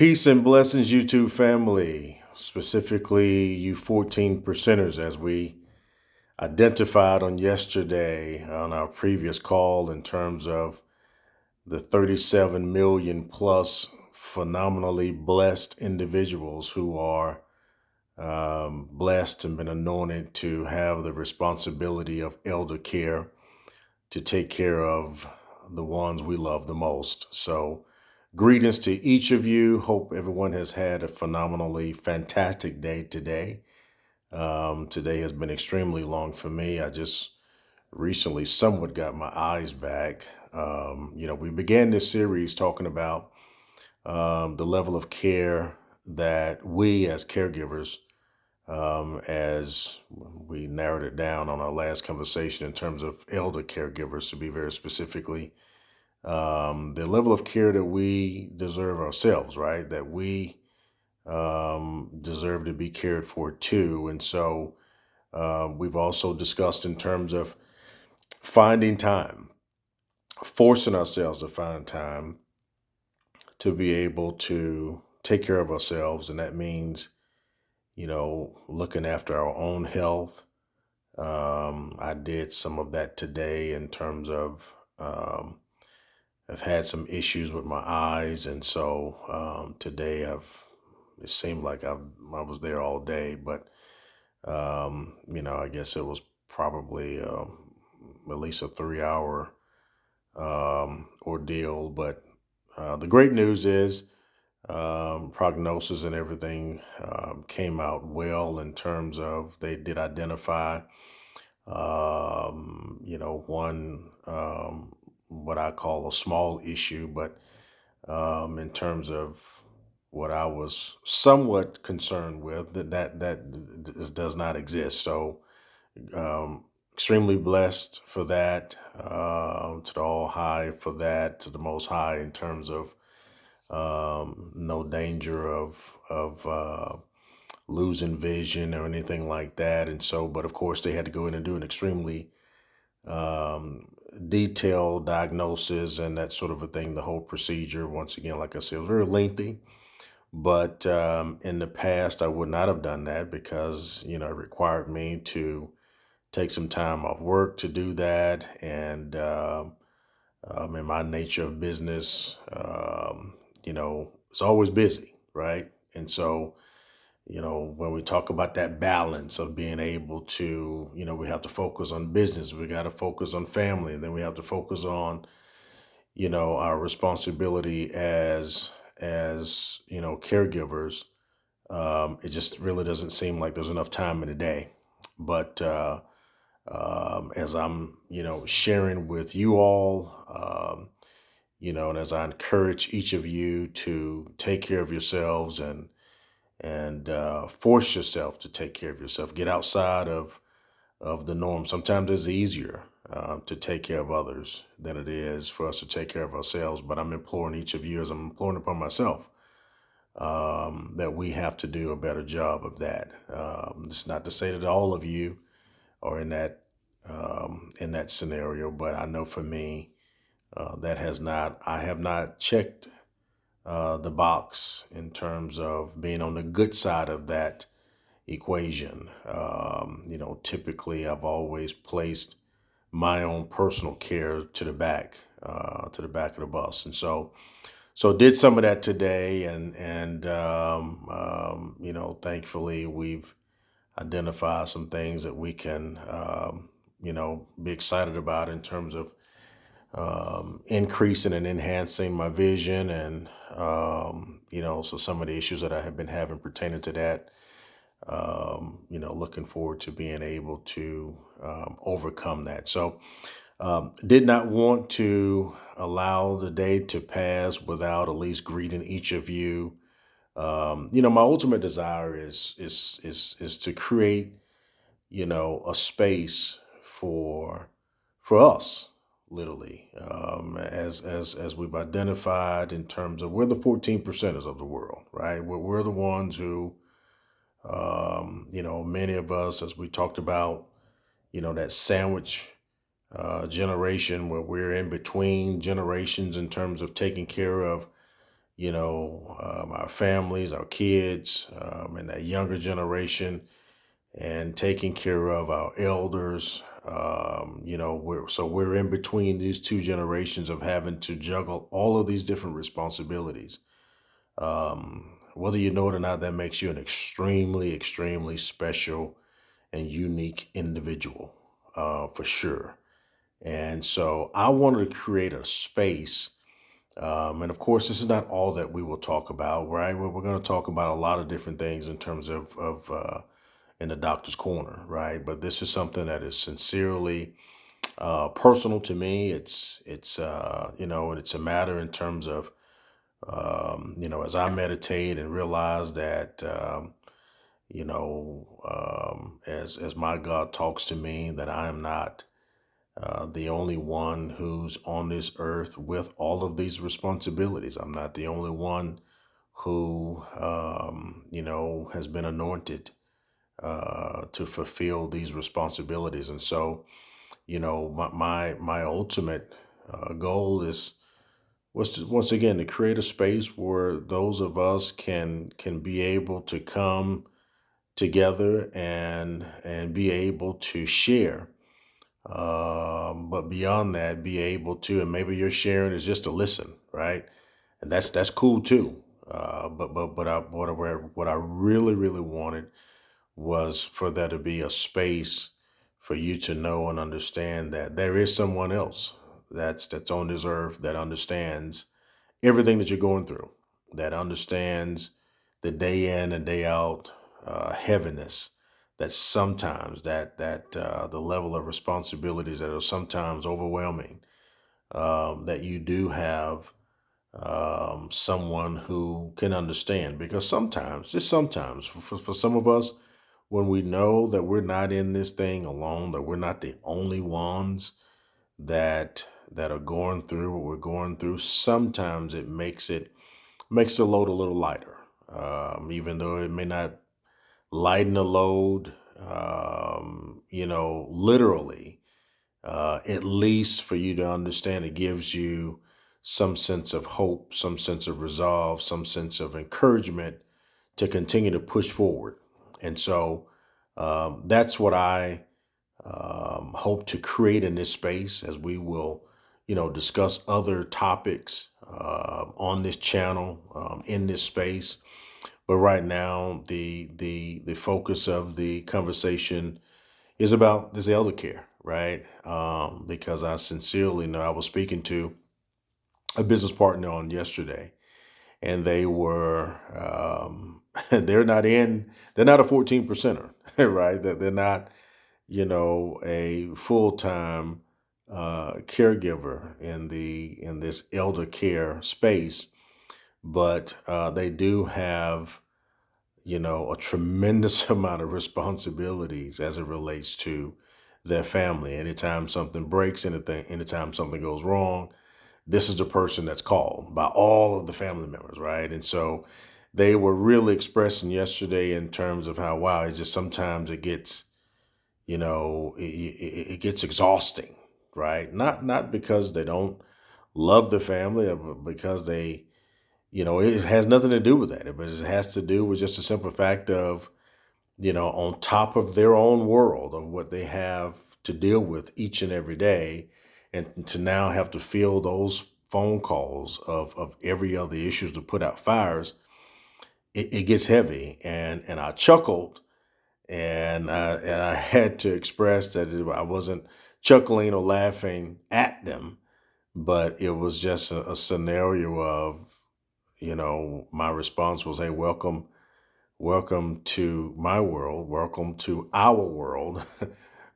Peace and blessings, YouTube family, specifically you 14 percenters, as we identified on yesterday on our previous call, in terms of the 37 million plus phenomenally blessed individuals who are blessed and been anointed to have the responsibility of elder care to take care of the ones we love the most. So, greetings to each of you. Hope everyone has had a phenomenally fantastic day today. Today has been extremely long for me. I just recently somewhat got my eyes back. We began this series talking about the level of care that we as caregivers, as we narrowed it down on our last conversation in terms of elder caregivers, to be very specifically, the level of care that we deserve ourselves, right? That we deserve to be cared for too. And so we've also discussed in terms of finding time, forcing ourselves to find time to be able to take care of ourselves. And that means, looking after our own health. I did some of that today in terms of I've had some issues with my eyes, and so today it seemed like I was there all day, but I guess it was probably at least a 3 hour ordeal. But the great news is prognosis and everything came out well, in terms of they did identify one, what I call a small issue, but in terms of what I was somewhat concerned with, does not exist. So extremely blessed for that, to the all high for that, to the most high, in terms of no danger of losing vision or anything like that. And so, but of course, they had to go in and do an extremely um, detailed diagnosis and that sort of a thing. The whole procedure, once again, like I said, was very lengthy. But in the past, I would not have done that, because it required me to take some time off work to do that. And in my nature of business, it's always busy, right? And so, when we talk about that balance of being able to, we have to focus on business, we got to focus on family, and then we have to focus on, our responsibility as caregivers. It just really doesn't seem like there's enough time in the day. But as I'm, sharing with you all, and as I encourage each of you to take care of yourselves, and force yourself to take care of yourself. Get outside of the norm. Sometimes it's easier to take care of others than it is for us to take care of ourselves. But I'm imploring each of you, as I'm imploring upon myself, that we have to do a better job of that. It's not to say that all of you are in that scenario, but I know for me, I have not checked the box in terms of being on the good side of that equation. Typically I've always placed my own personal care to the back of the bus. And so did some of that today, and thankfully we've identified some things that we can, be excited about, in terms of increasing and enhancing my vision. And, so some of the issues that I have been having pertaining to that, looking forward to being able to overcome that. So, did not want to allow the day to pass without at least greeting each of you. My ultimate desire is to create, a space for us, literally, as we've identified, in terms of we're the 14 percenters of the world, right? We're the ones who, many of us, as we talked about, that sandwich generation, where we're in between generations in terms of taking care of, our families, our kids, and that younger generation, and taking care of our elders. We're in between these two generations of having to juggle all of these different responsibilities. Whether you know it or not, that makes you an extremely, extremely special and unique individual, for sure. And so I wanted to create a space. And of course, this is not all that we will talk about, right? We're going to talk about a lot of different things in terms of in the doctor's corner, right? But this is something that is sincerely personal to me. And it's a matter in terms of as I meditate and realize that as my God talks to me, that I am not the only one who's on this earth with all of these responsibilities. I'm not the only one who has been anointed to fulfill these responsibilities. And so, my ultimate goal is was to, once again, to create a space where those of us can be able to come together and be able to share. But beyond that, be able to, and maybe your sharing is just to listen, right? And that's cool too. What I really really wanted was for there to be a space for you to know and understand that there is someone else that's on this earth that understands everything that you're going through, that understands the day in and day out heaviness, that sometimes that the level of responsibilities that are sometimes overwhelming, that you do have someone who can understand. Because sometimes, just sometimes, for some of us, when we know that we're not in this thing alone, that we're not the only ones that are going through what we're going through, sometimes it makes the load a little lighter. Even though it may not lighten the load, literally, at least for you to understand, it gives you some sense of hope, some sense of resolve, some sense of encouragement to continue to push forward. And so that's what I hope to create in this space, as we will, discuss other topics on this channel, in this space. But right now, the focus of the conversation is about this elder care, right? Because I sincerely know I was speaking to a business partner on yesterday, and they were they're not a 14 percenter, right? They're not a full time caregiver in this elder care space, but they do have a tremendous amount of responsibilities as it relates to their family. Anytime something breaks, anytime something goes wrong, this is the person that's called by all of the family members, right? And so they were really expressing yesterday in terms of how, wow, it's just sometimes it gets it gets exhausting, right? Not because they don't love the family, but because it has nothing to do with that, but it has to do with just a simple fact of, on top of their own world of what they have to deal with each and every day, and to now have to field those phone calls of every other issues to put out fires, it gets heavy. And I chuckled, and I had to express that I wasn't chuckling or laughing at them, but it was just a scenario of, my response was, "Hey, welcome to my world, welcome to our world,"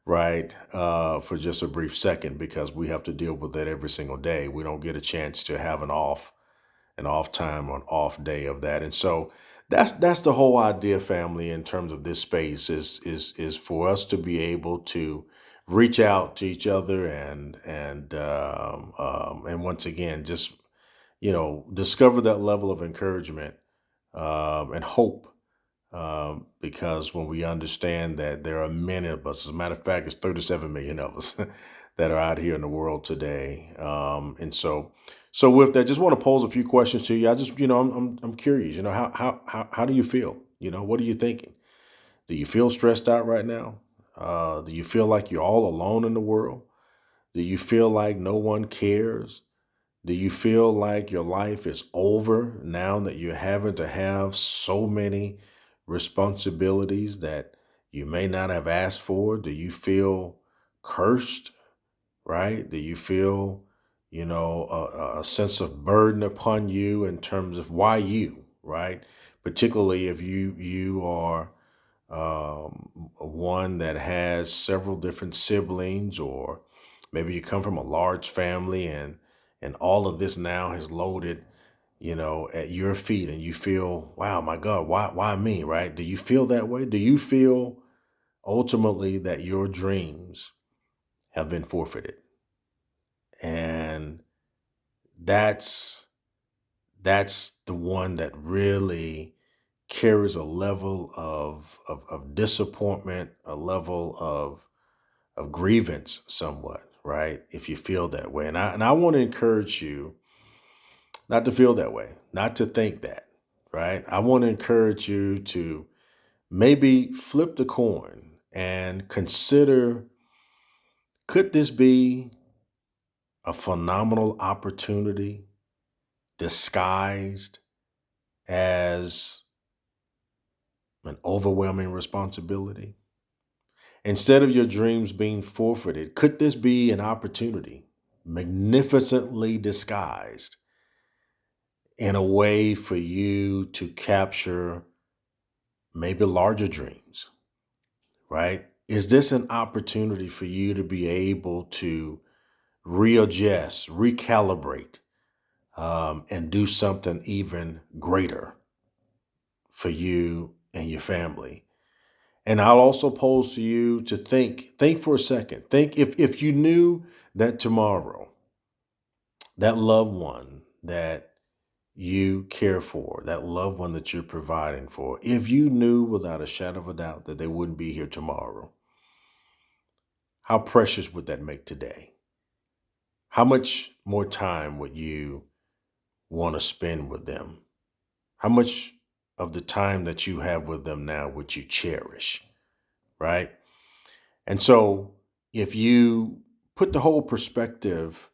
right? For just a brief second, because we have to deal with that every single day. We don't get a chance to have an off time or an off day of that. And so that's the whole idea, family, in terms of this space is for us to be able to reach out to each other and once again just discover that level of encouragement and hope, because when we understand that there are many of us, as a matter of fact, it's 37 million of us that are out here in the world today. So with that, just want to pose a few questions to you. I just, I'm curious. How do you feel? What are you thinking? Do you feel stressed out right now? Do you feel like you're all alone in the world? Do you feel like no one cares? Do you feel like your life is over now that you're having to have so many responsibilities that you may not have asked for? Do you feel cursed, right? Do you feel, a sense of burden upon you in terms of why you, right? Particularly if you are one that has several different siblings, or maybe you come from a large family, and all of this now has loaded, at your feet, and you feel, wow, my God, why me, right? Do you feel that way? Do you feel ultimately that your dreams have been forfeited? And that's that's the one that really carries a level of disappointment, a level of grievance somewhat, right? If you feel that way. And I want to encourage you not to feel that way, not to think that, right? I want to encourage you to maybe flip the coin and consider, could this be a phenomenal opportunity disguised as an overwhelming responsibility? Instead of your dreams being forfeited, could this be an opportunity magnificently disguised in a way for you to capture maybe larger dreams, right? Is this an opportunity for you to be able to readjust, recalibrate, and do something even greater for you and your family? And I'll also pose to you to think for a second. Think, if you knew that tomorrow, that loved one that you care for, that loved one that you're providing for, if you knew without a shadow of a doubt that they wouldn't be here tomorrow, how precious would that make today? How much more time would you want to spend with them? How much of the time that you have with them now would you cherish, right? And so if you put the whole perspective,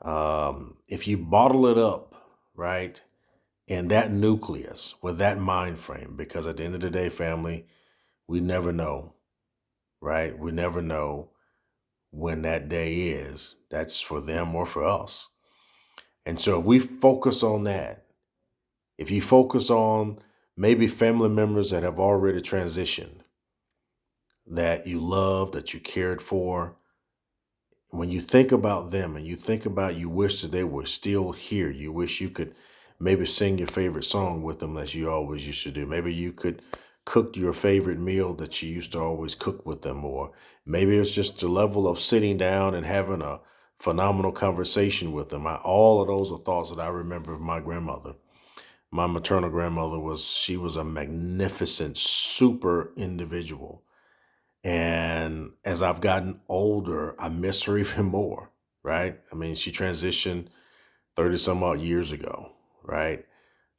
if you bottle it up, right, in that nucleus with that mind frame, because at the end of the day, family, we never know, right? We never know when that day is. That's for them or for us. And so if we focus on that, if you focus on maybe family members that have already transitioned, that you love, that you cared for, when you think about them and you think about, you wish that they were still here, you wish you could maybe sing your favorite song with them as you always used to do. Maybe you could cook your favorite meal that you used to always cook with them, or maybe it's just the level of sitting down and having a phenomenal conversation with them. All of those are thoughts that I remember of my grandmother. My maternal grandmother she was a magnificent, super individual. And as I've gotten older, I miss her even more, right? I mean, she transitioned 30 some odd years ago, right?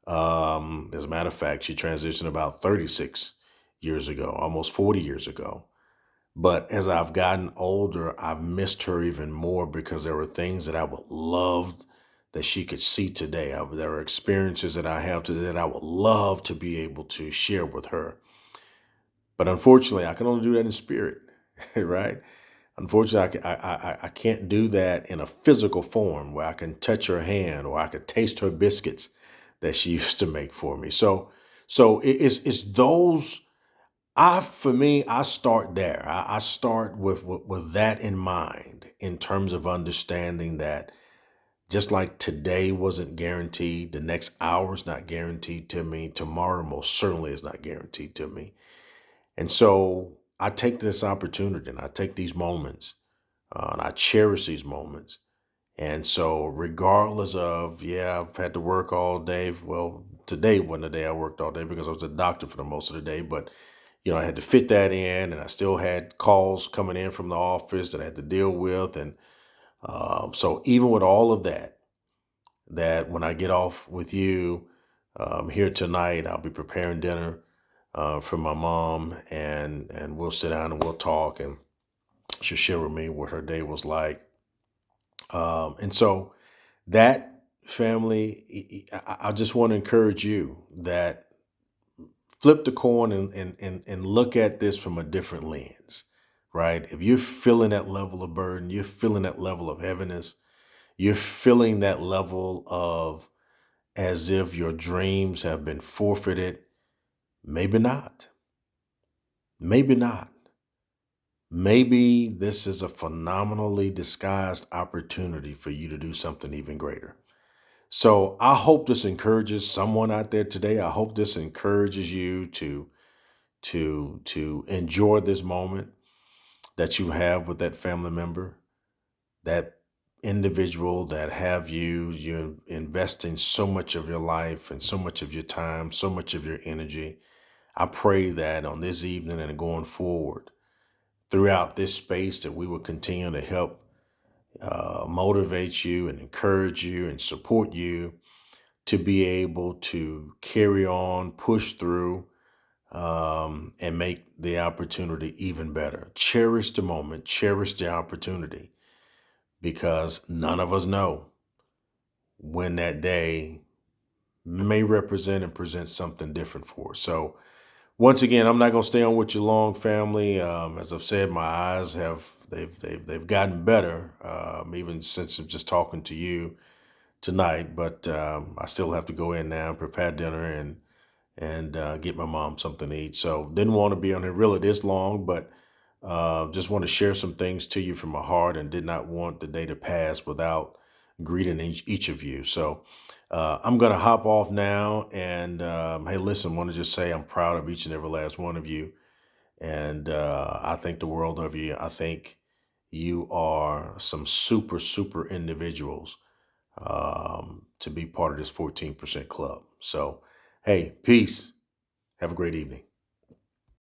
As a matter of fact, she transitioned about 36 years ago, almost 40 years ago. But as I've gotten older, I've missed her even more because there were things that I would love that she could see today. There are experiences that I have today that I would love to be able to share with her. But unfortunately, I can only do that in spirit, right? Unfortunately, I can't do that in a physical form where I can touch her hand or I could taste her biscuits that she used to make for me. So it's those. For me, I start there. I start with that in mind, in terms of understanding that just like today wasn't guaranteed, the next hour is not guaranteed to me. Tomorrow most certainly is not guaranteed to me. And so I take this opportunity and I take these moments, and I cherish these moments. And so, regardless of, yeah, I've had to work all day. Well, today wasn't a day I worked all day because I was a doctor for the most of the day. But I had to fit that in, and I still had calls coming in from the office that I had to deal with. And so even with all of that, that when I get off with you here tonight, I'll be preparing dinner for my mom, and we'll sit down and we'll talk, and she'll share with me what her day was like. And so that family, I just want to encourage you that flip the coin and look at this from a different lens, right? If you're feeling that level of burden, you're feeling that level of heaviness, you're feeling that level of as if your dreams have been forfeited, maybe not. Maybe not. Maybe this is a phenomenally disguised opportunity for you to do something even greater. So I hope this encourages someone out there today. I hope this encourages you to enjoy this moment that you have with that family member, that individual that have you're investing so much of your life and so much of your time, so much of your energy. I pray that on this evening and going forward throughout this space that we will continue to help motivate you and encourage you and support you to be able to carry on, push through, and make the opportunity even better. Cherish the moment, cherish the opportunity, because none of us know when that day may represent and present something different for us. So once again, I'm not going to stay on with you long, family. As I've said, my eyes they've gotten better, even since I'm just talking to you tonight. But I still have to go in now and prepare dinner and get my mom something to eat. So didn't want to be on here really this long, but just want to share some things to you from my heart, and did not want the day to pass without greeting each of you. So I'm going to hop off now. And hey, listen, want to just say I'm proud of each and every last one of you. And I think the world of you. I think you are some super, super individuals to be part of this 14% club. So, hey, peace. Have a great evening.